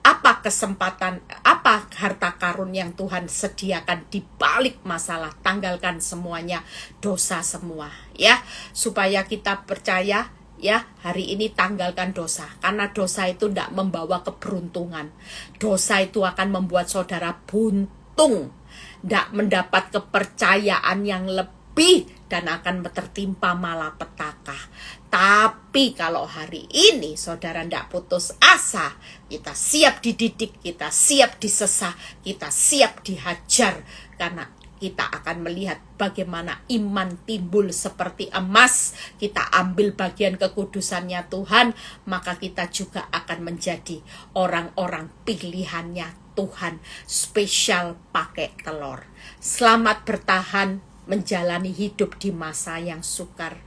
apa kesempatan, apa harta karun yang Tuhan sediakan di balik masalah? Tanggalkan semuanya, dosa semua, ya, supaya kita percaya. Ya, hari ini tanggalkan dosa. Karena dosa itu tidak membawa keberuntungan. Dosa itu akan membuat saudara buntung. Tidak mendapat kepercayaan yang lebih dan akan tertimpa malapetaka. Tapi kalau hari ini saudara tidak putus asa, kita siap dididik, kita siap disesah, kita siap dihajar. Karena kita akan melihat bagaimana iman timbul seperti emas. Kita ambil bagian kekudusannya Tuhan, maka kita juga akan menjadi orang-orang pilihannya Tuhan, spesial pakai telur. Selamat bertahan menjalani hidup di masa yang sukar.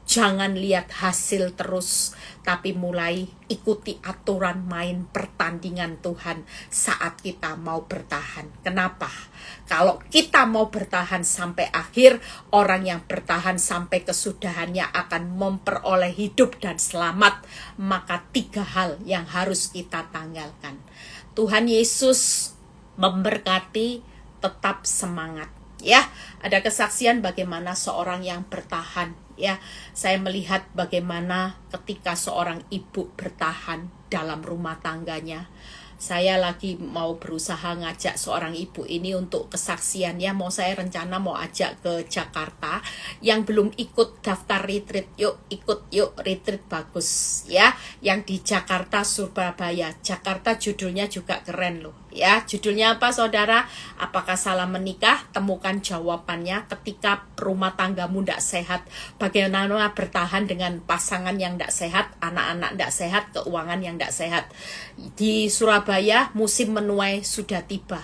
Jangan lihat hasil terus, tapi mulai ikuti aturan main pertandingan Tuhan saat kita mau bertahan. Kenapa? Kalau kita mau bertahan sampai akhir, orang yang bertahan sampai kesudahannya akan memperoleh hidup dan selamat. Maka 3 hal yang harus kita tanggalkan. Tuhan Yesus memberkati, tetap semangat. Ya, ada kesaksian bagaimana seorang yang bertahan. Ya, saya melihat bagaimana ketika seorang ibu bertahan dalam rumah tangganya. Saya lagi mau berusaha ngajak seorang ibu ini untuk kesaksian, ya. Mau saya rencana mau ajak ke Jakarta. Yang belum ikut daftar retreat, yuk ikut, yuk, retreat bagus, ya. Yang di Jakarta, Surabaya. Jakarta judulnya juga keren loh, ya. Judulnya apa saudara? Apakah salah menikah? Temukan jawabannya ketika rumah tanggamu tidak sehat. Bagaimana bertahan dengan pasangan yang tidak sehat, anak-anak tidak sehat, keuangan yang tidak sehat. Di Surabaya musim menuai sudah tiba.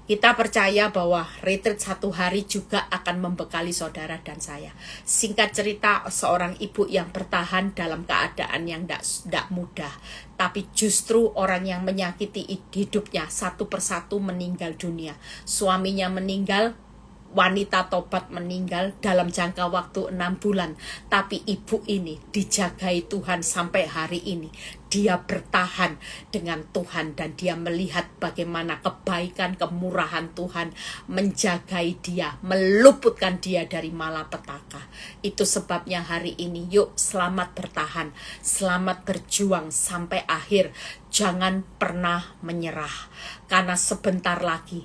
Kita percaya bahwa retreat 1 hari juga akan membekali saudara dan saya. Singkat cerita, seorang ibu yang bertahan dalam keadaan yang tidak mudah. Tapi justru orang yang menyakiti hidupnya satu persatu meninggal dunia. Suaminya meninggal, wanita tobat meninggal dalam jangka waktu 6 bulan. Tapi ibu ini dijagai Tuhan sampai hari ini. Dia bertahan dengan Tuhan dan dia melihat bagaimana kebaikan, kemurahan Tuhan menjagai dia, meluputkan dia dari malapetaka. Itu sebabnya hari ini, yuk selamat bertahan, selamat berjuang sampai akhir. Jangan pernah menyerah, karena sebentar lagi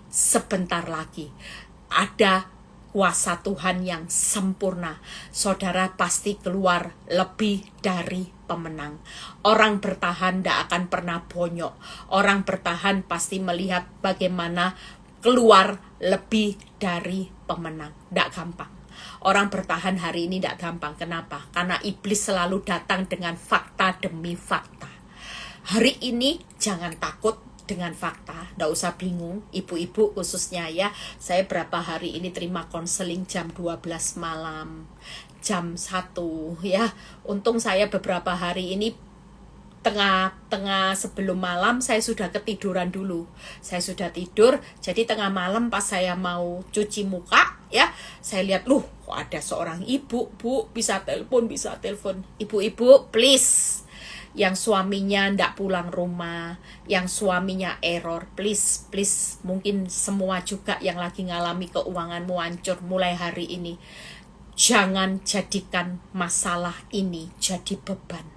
ada kuasa Tuhan yang sempurna. Saudara pasti keluar lebih dari pemenang. Orang bertahan tidak akan pernah bonyok. Orang bertahan pasti melihat bagaimana keluar lebih dari pemenang. Tidak gampang. Orang bertahan hari ini tidak gampang. Kenapa? Karena iblis selalu datang dengan fakta demi fakta. Hari ini jangan takut dengan fakta, nggak usah bingung, ibu-ibu khususnya ya. Saya berapa hari ini terima konseling jam 12 malam, jam 1 ya. Untung saya beberapa hari ini tengah sebelum malam saya sudah ketiduran dulu. Saya sudah tidur, jadi tengah malam pas saya mau cuci muka ya, saya lihat kok ada seorang ibu, Bu, bisa telepon. Ibu-ibu please, yang suaminya ndak pulang rumah, yang suaminya error, please, mungkin semua juga yang lagi ngalami keuanganmu hancur mulai hari ini. Jangan jadikan masalah ini jadi beban.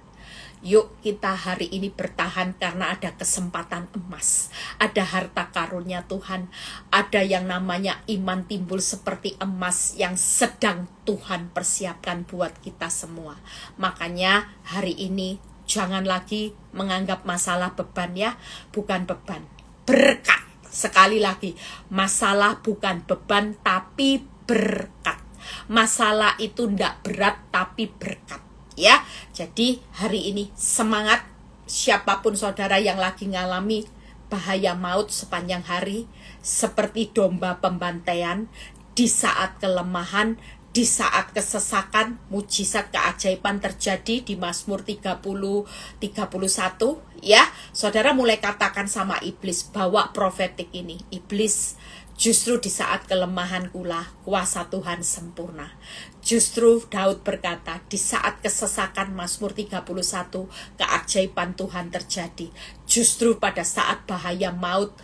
Yuk kita hari ini bertahan karena ada kesempatan emas, ada harta karunia Tuhan, ada yang namanya iman timbul seperti emas yang sedang Tuhan persiapkan buat kita semua. Makanya hari ini Jangan lagi menganggap masalah beban ya, bukan beban, berkat. Sekali lagi, masalah bukan beban tapi berkat. Masalah itu tidak berat tapi berkat ya. Jadi hari ini semangat, siapapun saudara yang lagi ngalami bahaya maut sepanjang hari, seperti domba pembantaian, di saat kelemahan, di saat kesesakan, mujizat keajaiban terjadi di Mazmur 30:31 ya. Saudara mulai katakan sama iblis, bawa profetik ini. Iblis, justru di saat kelemahanku lah kuasa Tuhan sempurna. Justru Daud berkata, di saat kesesakan Mazmur 31, keajaiban Tuhan terjadi. Justru pada saat bahaya maut,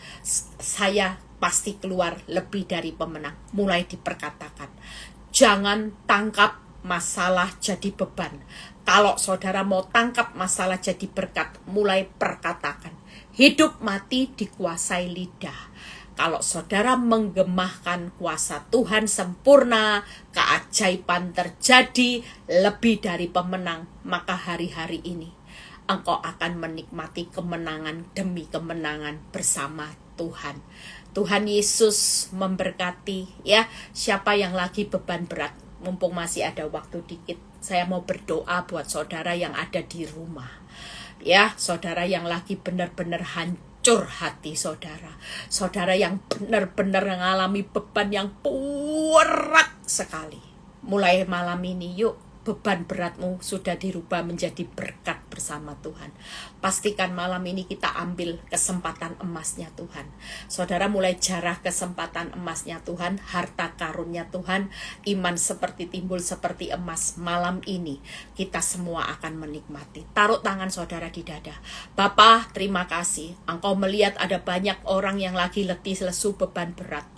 saya pasti keluar lebih dari pemenang. Mulai diperkatakan. Jangan tangkap masalah jadi beban. Kalau saudara mau tangkap masalah jadi berkat, mulai perkatakan. Hidup mati dikuasai lidah. Kalau saudara menggemahkan kuasa Tuhan sempurna, keajaiban terjadi lebih dari pemenang, maka hari-hari ini engkau akan menikmati kemenangan demi kemenangan bersama Tuhan. Tuhan Yesus memberkati ya. Siapa yang lagi beban berat, mumpung masih ada waktu dikit, saya mau berdoa buat saudara yang ada di rumah. Ya, saudara yang lagi benar-benar hancur hati saudara. Saudara yang benar-benar mengalami beban yang berat sekali. Mulai malam ini yuk, beban beratmu sudah dirubah menjadi berkat bersama Tuhan. Pastikan malam ini kita ambil kesempatan emasnya Tuhan. Saudara mulai jarah kesempatan emasnya Tuhan, harta karunia Tuhan, iman seperti timbul seperti emas. Malam ini kita semua akan menikmati. Taruh tangan saudara di dada. Bapa, terima kasih. Engkau melihat ada banyak orang yang lagi letih lesu beban berat.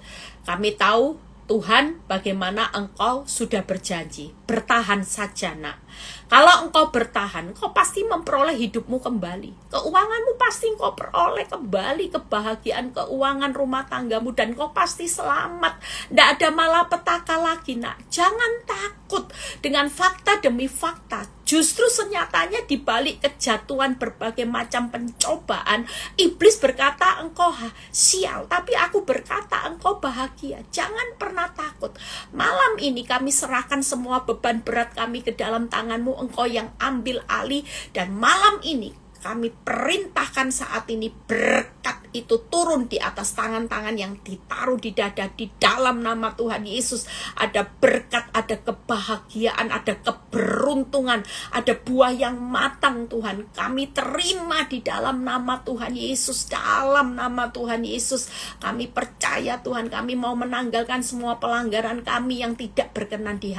Kami tahu Tuhan, bagaimana engkau sudah berjanji, bertahan saja nak. Kalau engkau bertahan, engkau pasti memperoleh hidupmu kembali. Keuanganmu pasti engkau peroleh kembali, kebahagiaan keuangan rumah tanggamu, dan engkau pasti selamat. Tidak ada malapetaka lagi nak. Jangan takut dengan fakta demi fakta. Justru senyatanya di balik kejatuhan berbagai macam pencobaan, iblis berkata engkau sial, tapi aku berkata engkau bahagia. Jangan pernah takut. Malam ini kami serahkan semua beban berat kami ke dalam tanganmu, engkau yang ambil alih. Dan malam ini kami perintahkan saat ini berkat itu turun di atas tangan-tangan yang ditaruh di dada, di dalam nama Tuhan Yesus. Ada berkat, ada kebahagiaan, ada keberuntungan, ada buah yang matang Tuhan. Kami terima di dalam nama Tuhan Yesus, dalam nama Tuhan Yesus. Kami percaya Tuhan, kami mau menanggalkan semua pelanggaran kami yang tidak berkenan di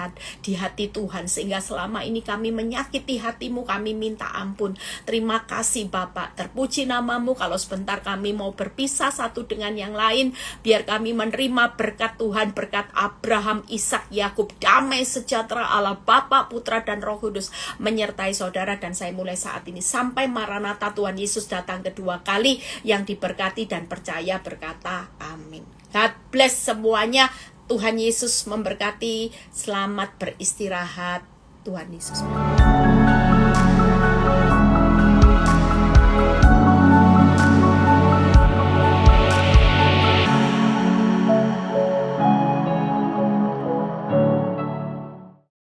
hati Tuhan. Sehingga selama ini kami menyakiti hatimu, kami minta ampun. Terima kasih Bapak, terpuji namamu. Kalau sebentar kami mau berpisah satu dengan yang lain, biar kami menerima berkat Tuhan, berkat Abraham, Ishak, Yakub, damai sejahtera Allah Bapa, Putra dan Roh Kudus menyertai saudara dan saya mulai saat ini sampai Maranatha Tuhan Yesus datang kedua kali. Yang diberkati dan percaya berkata amin. God bless semuanya. Tuhan Yesus memberkati. Selamat beristirahat. Tuhan Yesus memberkati.